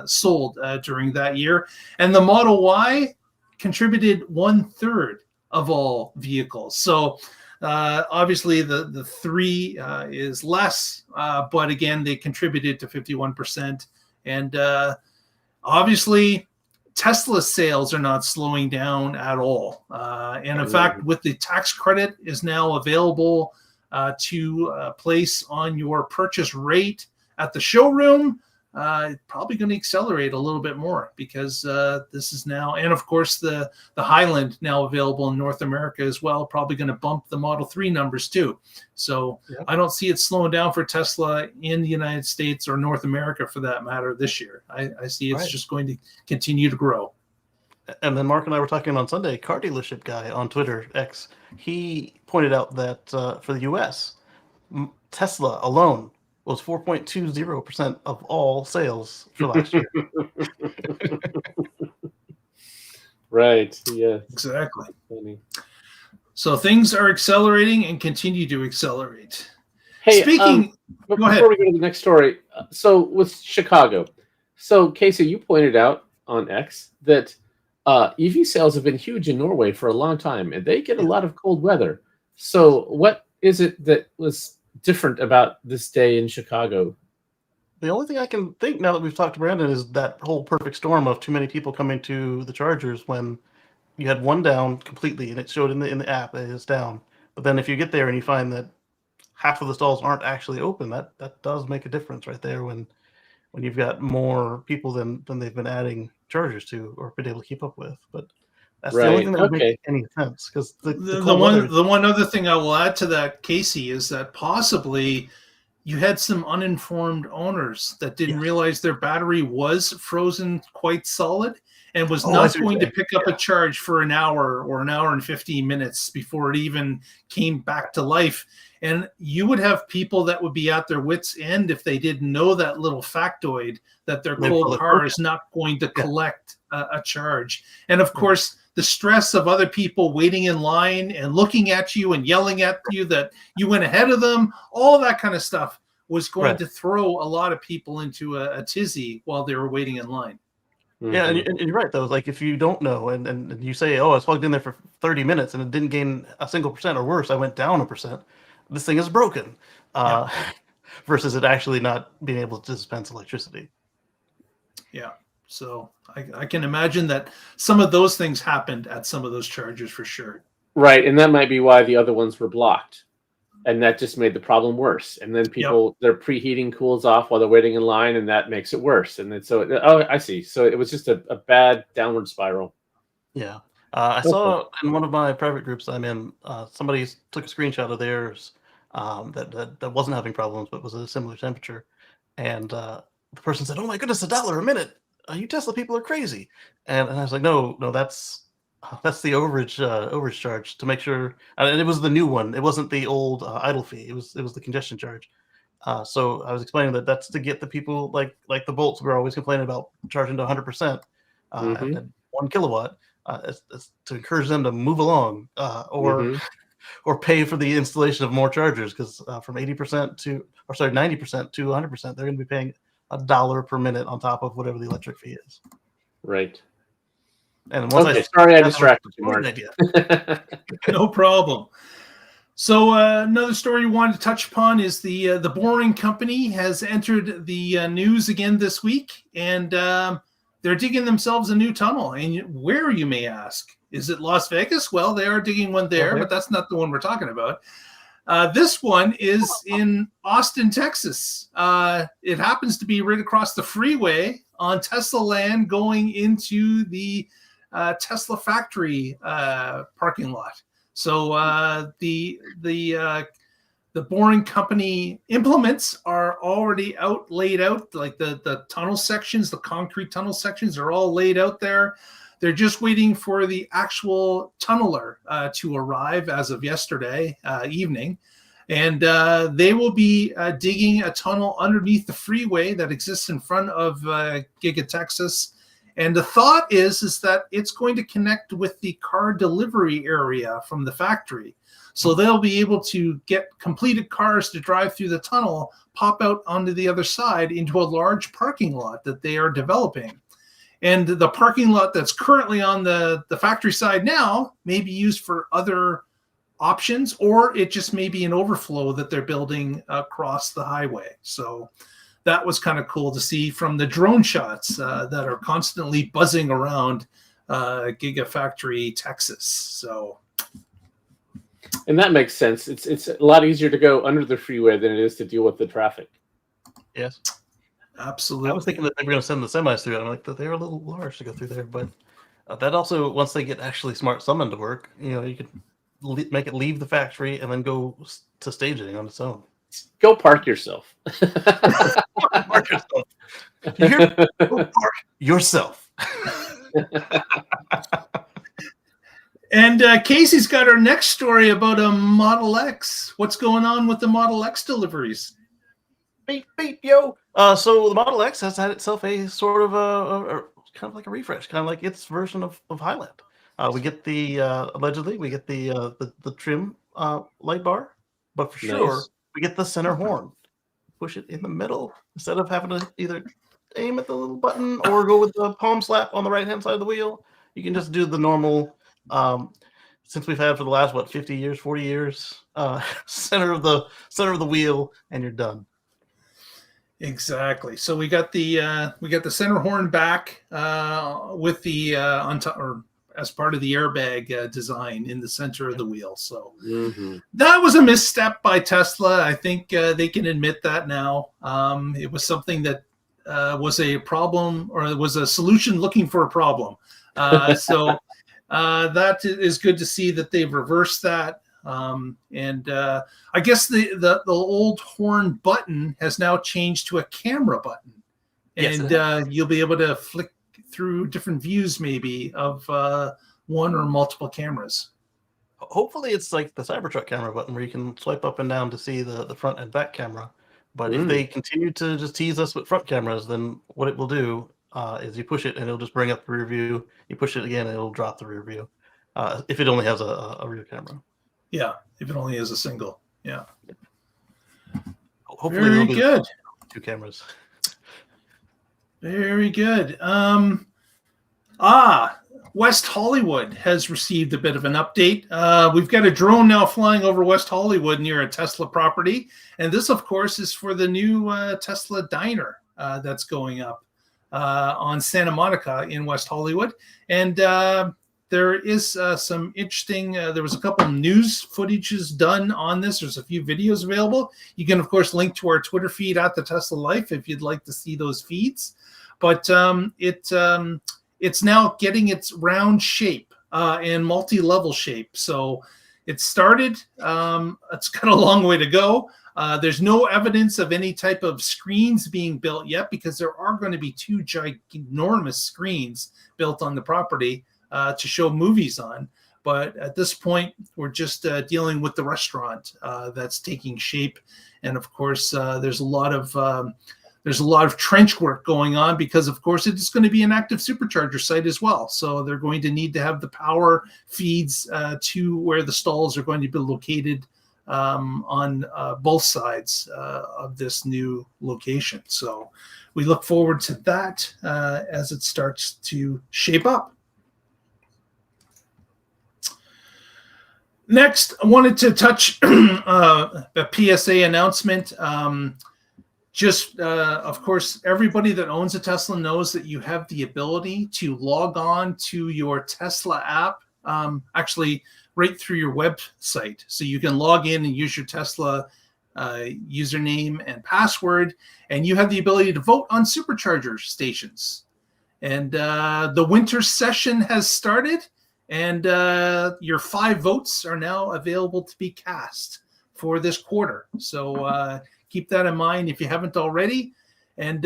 sold during that year. And the Model Y contributed 1/3 of all vehicles. So obviously the 3 is less, but again, they contributed to 51%. And obviously Tesla sales are not slowing down at all. And in fact, with the tax credit is now available to place on your purchase rate at the showroom, probably going to accelerate a little bit more, because this is now, and of course the Highland now available in North America as well, probably going to bump the Model 3 numbers too. So I don't see it slowing down for Tesla in the United States or North America for that matter this year. I see it's just going to continue to grow. And then Mark and I were talking on Sunday, car dealership guy on Twitter, X, he pointed out that for the U.S., Tesla alone was 4.20% of all sales for last year. Right. Yeah. Exactly. Funny. So things are accelerating and continue to accelerate. Hey, speaking, go ahead. Before we go to the next story, so with Chicago, so Casey, you pointed out on X that EV sales have been huge in Norway for a long time, and they get a lot of cold weather. So what is it that was different about this day in Chicago? The only thing I can think now that we've talked to Brandon is that whole perfect storm of too many people coming to the chargers when you had one down completely, and it showed in the app that it's down. But then if you get there and you find that half of the stalls aren't actually open, that does make a difference right there when when you've got more people than they've been adding chargers to or been able to keep up with. But that's the only Right. thing that would Okay. make any sense, because the The cold weather. one other thing I will add to that, Casey, is that possibly you had some uninformed owners that didn't Yes. realize their battery was frozen quite solid and was Oh, I not see what going you're to pick up a charge for an hour or an hour and 15 minutes before it even came back to life. And you would have people that would be at their wits' end if they didn't know that little factoid that their They cold pull it car broken. is not going to collect a charge. And of course, the stress of other people waiting in line and looking at you and yelling at you that you went ahead of them, all that kind of stuff was going Right. to throw a lot of people into a tizzy while they were waiting in line. Yeah, and Mhm. you're right though. Like if you don't know and you say, "Oh, I was plugged in there for 30 minutes and it didn't gain a single percent, or worse, I went down 1%," this thing is broken. Versus it actually not being able to dispense electricity. Yeah. So I can imagine that some of those things happened at some of those chargers for sure. Right, and that might be why the other ones were blocked, and that just made the problem worse. And then people, their preheating cools off while they're waiting in line, and that makes it worse. And then I see. So it was just a bad downward spiral. Yeah. I saw in one of my private groups I'm in, somebody took a screenshot of theirs that wasn't having problems, but was at a similar temperature. And the person said, "Oh my goodness, $1 a minute. You Tesla people are crazy." And I was like, no, that's the overage charge to make sure. And it was the new one. It wasn't the old idle fee. It was the congestion charge. So I was explaining that that's to get the people like the Bolts were always complaining about charging to 100% at 1 kilowatt. It's to encourage them to move along, or pay for the installation of more chargers, because from 90% to 100%, they're going to be paying $1 per minute on top of whatever the electric fee is. Right. And once sorry I distracted you, Mark. No problem. So another story you wanted to touch upon is the Boring Company has entered the news again this week, and they're digging themselves a new tunnel. And where, you may ask? Is it Las Vegas? Well, they are digging one there, but that's not the one we're talking about. This one is in Austin, Texas. It happens to be right across the freeway on Tesla land going into the Tesla factory parking lot. So the Boring Company implements are already laid out, like the tunnel sections, the concrete tunnel sections are all laid out there. They're just waiting for the actual tunneler to arrive as of yesterday evening. And they will be digging a tunnel underneath the freeway that exists in front of Giga-Texas. And the thought is that it's going to connect with the car delivery area from the factory. So they'll be able to get completed cars to drive through the tunnel, pop out onto the other side into a large parking lot that they are developing. And the parking lot that's currently on the factory side now may be used for other options, or it just may be an overflow that they're building across the highway. So that was kind of cool to see from the drone shots that are constantly buzzing around Gigafactory, Texas. So, and that makes sense. It's a lot easier to go under the freeway than it is to deal with the traffic. Yes. Absolutely. I was thinking that they were going to send the semis through. I'm like, they're a little large to go through there, but that also, once they get actually smart summon to work, you could make it leave the factory and then go to staging on its own. Go park yourself. Park yourself. You hear? Go park yourself. And Casey's got our next story about a Model X. What's going on with the Model X deliveries? Beep, beep, yo. So the Model X has had itself a sort of a kind of like a refresh, kind of like its version of Highland. We get the allegedly we get the trim light bar, but for sure we get the center horn. Push it in the middle instead of having to either aim at the little button or go with the palm slap on the right hand side of the wheel. You can just do the normal. Since we've had for the last 40 years, center of the wheel, and you're done. Exactly. So we got the center horn back with the on top, or as part of the airbag design in the center of the wheel. So that was a misstep by Tesla. I think they can admit that now. It was something that was a problem, or was a solution looking for a problem. So that is good to see that they've reversed that. And I guess the old horn button has now changed to a camera button, and you'll be able to flick through different views maybe of one or multiple cameras. Hopefully it's like the Cybertruck camera button where you can swipe up and down to see the front and back camera. But if they continue to just tease us with front cameras, then what it will do is you push it and it'll just bring up the rear view. You push it again and it'll drop the rear view. If it only has a rear camera. Yeah, if it only has a single. Yeah. Hopefully very good. 2 cameras. Very good. West Hollywood has received a bit of an update. We've got a drone now flying over West Hollywood near a Tesla property. And this, of course, is for the new Tesla diner that's going up on Santa Monica in West Hollywood. And there is some interesting, there was a couple news footages done on this. There's a few videos available. You can, of course, link to our Twitter feed at the Tesla Life if you'd like to see those feeds. But it's now getting its round shape and multi-level shape. So it started, it's got a long way to go. There's no evidence of any type of screens being built yet, because there are going to be 2 ginormous screens built on the property to show movies on. But at this point, we're just dealing with the restaurant that's taking shape. And of course, there's a lot of trench work going on, because of course it's going to be an active supercharger site as well. So they're going to need to have the power feeds to where the stalls are going to be located on both sides of this new location. So we look forward to that as it starts to shape up. Next, I wanted to touch a PSA announcement. Of course, everybody that owns a Tesla knows that you have the ability to log on to your Tesla app, actually right through your website. So you can log in and use your Tesla username and password, and you have the ability to vote on supercharger stations. And the winter session has started, and your 5 votes are now available to be cast for this quarter. So keep that in mind if you haven't already. And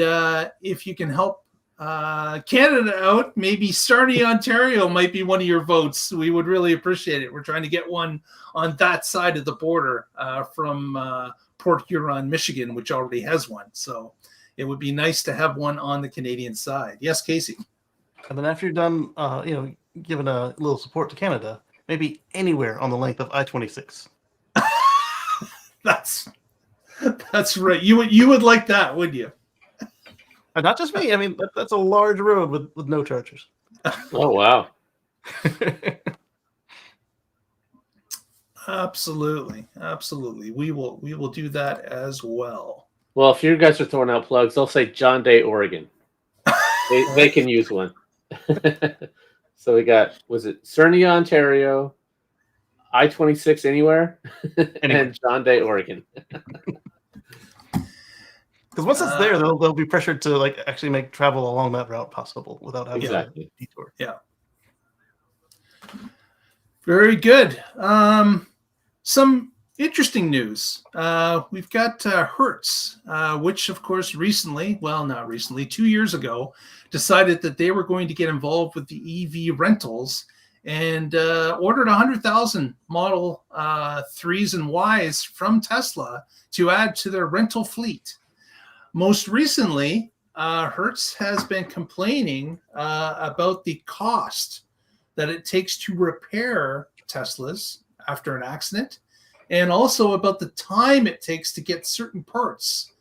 if you can help Canada out, maybe Sarnia, Ontario might be one of your votes. We would really appreciate it. We're trying to get one on that side of the border from Port Huron, Michigan, which already has one. So it would be nice to have one on the Canadian side. Yes, Casey? And then after you're done, giving a little support to Canada, maybe anywhere on the length of I-26. That's right. You would like that, wouldn't you? Not just me. I mean, that's a large road with no chargers. Oh, wow. Absolutely. We will do that as well. Well, if you guys are throwing out plugs, I'll say John Day, Oregon. They can use one. So we got, was it Sarnia, Ontario, I-26 anywhere, and John Day, Oregon. Because once it's there, they'll be pressured to actually make travel along that route possible without having a detour. Yeah. Very good. Some interesting news. We've got Hertz, which of course not recently, 2 years ago, decided that they were going to get involved with the EV rentals and ordered 100,000 Model 3s and Ys from Tesla to add to their rental fleet. Most recently, Hertz has been complaining about the cost that it takes to repair Teslas after an accident, and also about the time it takes to get certain parts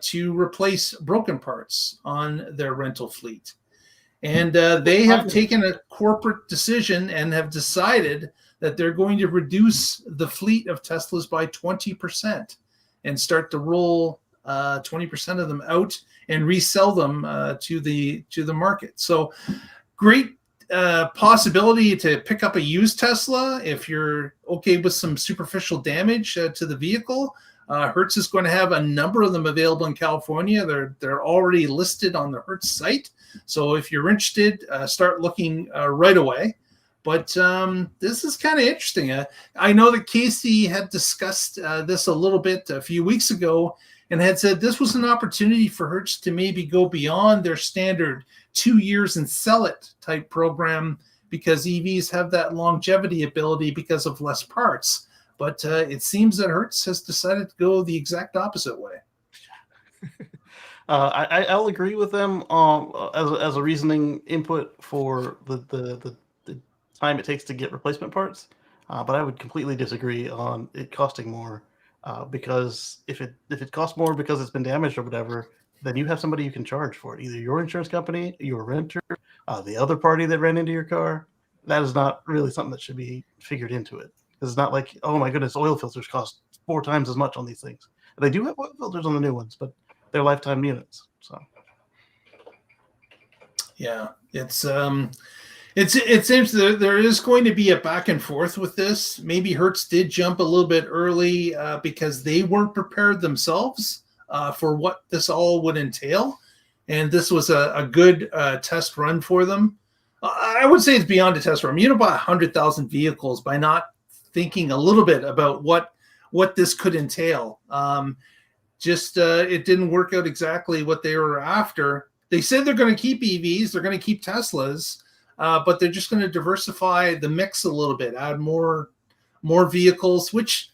to replace broken parts on their rental fleet. And they have taken a corporate decision and have decided that they're going to reduce the fleet of Teslas by 20% and start to roll 20% of them out and resell them to the market. So great possibility to pick up a used Tesla if you're okay with some superficial damage to the vehicle. Hertz is going to have a number of them available in California. They're already listed on the Hertz site. So if you're interested, start looking right away. But this is kind of interesting. I know that Casey had discussed this a little bit a few weeks ago and had said this was an opportunity for Hertz to maybe go beyond their standard 2 years and sell it type program, because EVs have that longevity ability because of less parts. But it seems that Hertz has decided to go the exact opposite way. I'll agree with them as a reasoning input for the time it takes to get replacement parts, but I would completely disagree on it costing more, because if it costs more because it's been damaged or whatever, then you have somebody you can charge for it, either your insurance company, your renter, the other party that ran into your car. That is not really something that should be figured into it. It's not like, oh my goodness, oil filters cost 4 times as much on these things. They do have oil filters on the new ones, but they're lifetime units. So yeah, it seems there is going to be a back and forth with this. Maybe Hertz did jump a little bit early because they weren't prepared themselves for what this all would entail, and this was a good test run for them. I would say it's beyond a test run. You don't buy 100,000 vehicles by not thinking a little bit about what this could entail. It didn't work out exactly what they were after. They said they're going to keep EVs, they're going to keep Teslas, but they're just going to diversify the mix a little bit, add more vehicles, which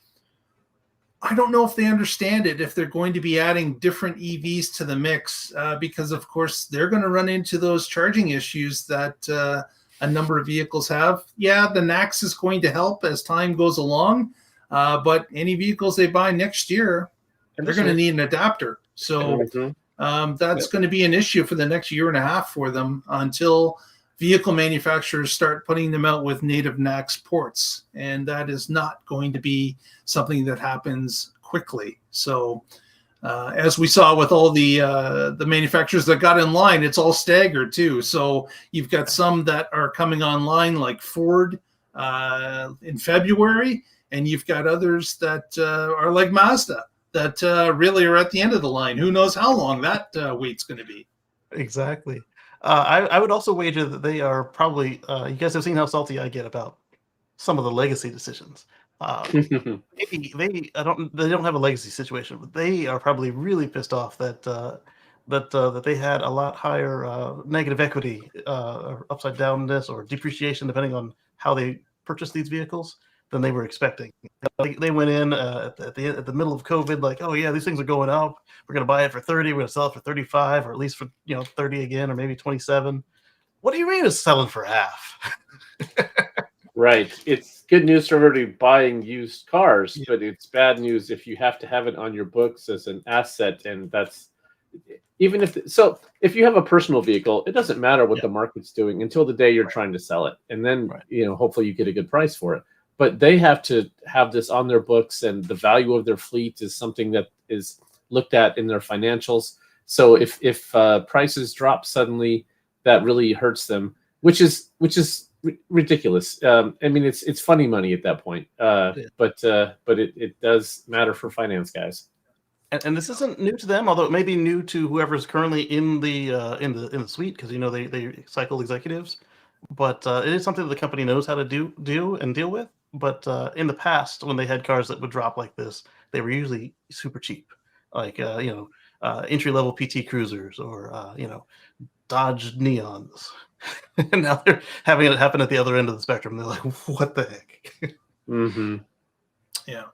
I don't know if they understand it, if they're going to be adding different EVs to the mix, because of course they're going to run into those charging issues that a number of vehicles have. Yeah, the NACS is going to help as time goes along, but any vehicles they buy next year, they're going to need an adapter. So that's going to be an issue for the next year and a half for them until vehicle manufacturers start putting them out with native NACS ports. And that is not going to be something that happens quickly. So as we saw with all the manufacturers that got in line, it's all staggered too. So you've got some that are coming online like Ford in February, and you've got others that are like Mazda that really are at the end of the line. Who knows how long that wait's going to be. Exactly. I would also wager that they are probably, you guys have seen how salty I get about some of the legacy decisions. They don't have a legacy situation, but they are probably really pissed off that they had a lot higher negative equity, or upside downness, or depreciation, depending on how they purchased these vehicles, than they were expecting. They went in at the middle of COVID, like, oh yeah, these things are going up. We're going to buy it for 30. We're going to sell it for 35, or at least for 30 again, or maybe 27. What do you mean it's selling for half? Right. It's good news for everybody buying used cars, but it's bad news if you have to have it on your books as an asset, and that's even if you have a personal vehicle, it doesn't matter what the market's doing until the day you're trying to sell it, and then hopefully you get a good price for it. But they have to have this on their books, and the value of their fleet is something that is looked at in their financials. So if prices drop suddenly, that really hurts them, which is ridiculous. I mean, it's funny money at that point, but it does matter for finance guys. And this isn't new to them, although it may be new to whoever's currently in the suite, because they cycle executives. But it is something that the company knows how to do and deal with. But in the past, when they had cars that would drop like this, they were usually super cheap, like entry-level PT Cruisers or Dodge Neons. And now they're having it happen at the other end of the spectrum. They're like, what the heck? Mm-hmm. Yeah.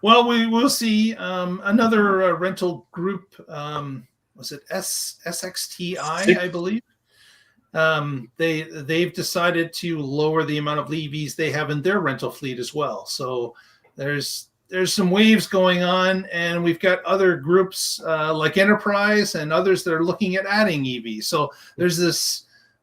Well, we will see another rental group. Was it SXTI, I believe? They've decided to lower the amount of EVs they have in their rental fleet as well. So there's some waves going on, and we've got other groups like Enterprise and others that are looking at adding EVs. So there's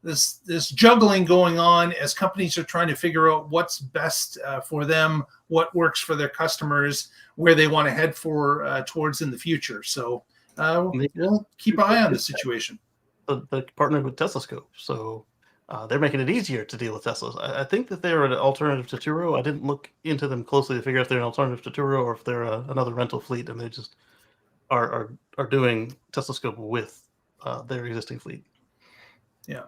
this juggling going on as companies are trying to figure out what's best for them, what works for their customers, where they want to head towards in the future. So we'll keep an eye on the situation. They partnered with Tesla Scope, so they're making it easier to deal with Teslas. I think that they're an alternative to Turo. I didn't look into them closely to figure out if they're an alternative to Turo or if they're another rental fleet, and they just are doing Tesla Scope with their existing fleet. Yeah.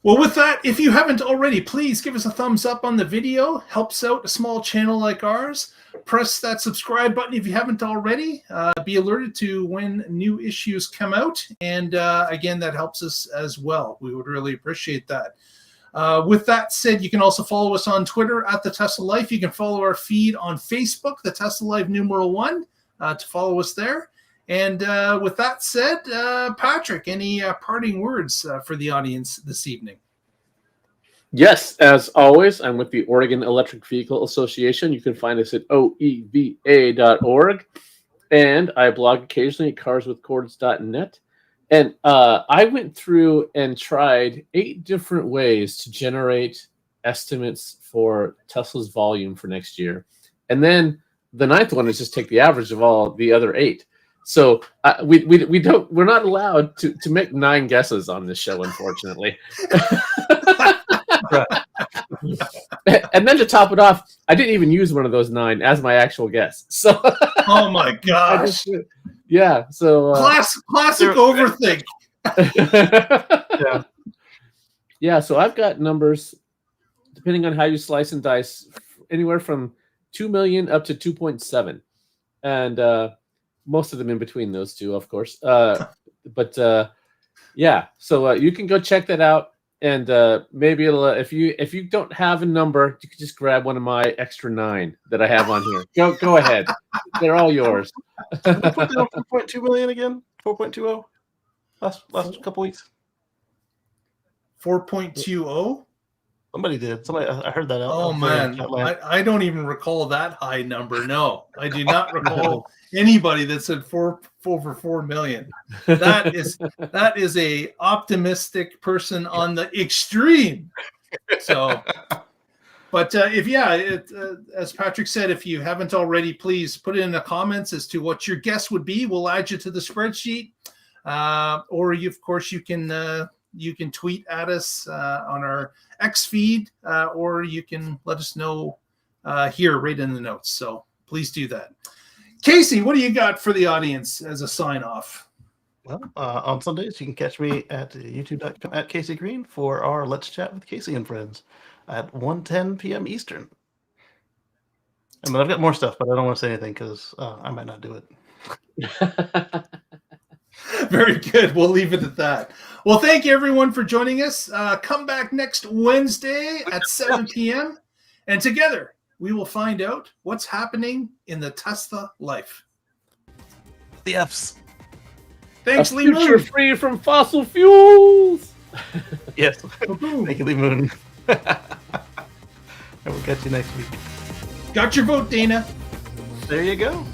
Well, with that, if you haven't already, please give us a thumbs up on the video. Helps out a small channel like ours. Press that subscribe button if you haven't already. Be alerted to when new issues come out. And again, that helps us as well. We would really appreciate that. With that said, you can also follow us on Twitter at The Tesla Life. You can follow our feed on Facebook, The Tesla Life #1, to follow us there. And with that said, Patrick, any parting words for the audience this evening? Yes, as always, I'm with the Oregon Electric Vehicle Association. You can find us at oeva.org. And I blog occasionally at carswithcords.net. And I went through and tried 8 different ways to generate estimates for Tesla's volume for next year. And then the 9th one is just take the average of all the other 8. So we're not allowed to make 9 guesses on this show, unfortunately. And then to top it off, I didn't even use one of those 9 as my actual guess. So oh my gosh! Yeah. So classic overthink. Yeah. Yeah. So I've got numbers, depending on how you slice and dice, anywhere from 2 million up to 2.7, and most of them in between those two, of course. But yeah, so you can go check that out, and maybe it'll, if you don't have a number, you can just grab one of my extra 9 that I have on here. Go ahead, they're all yours. Did we put down 4.2 million again? 4.20 last couple weeks. 4.20. Somebody did. I heard that out. Oh man, I don't even recall that high number. No, I do not recall anybody that said over 4 million. That is a optimistic person on the extreme. So, but as Patrick said, if you haven't already, please put it in the comments as to what your guess would be. We'll add you to the spreadsheet, or you can tweet at us on our X feed, or you can let us know here right in the notes. So please do that. Casey, what do you got for the audience as a sign off? Well, on Sundays, you can catch me at youtube.com at Casey Green for our Let's Chat with Casey and Friends at 1:10 p.m. Eastern. I mean, I've got more stuff, but I don't want to say anything because I might not do it. Very good. We'll leave it at that. Well, thank you, everyone, for joining us. Come back next Wednesday at 7 p.m. And together, we will find out what's happening in the Tesla life. The F's. Thanks, A Lee future Moon. free from fossil fuels. Yes. Thank you, Lee Moon. I will catch you next week. Got your vote, Dana. There you go.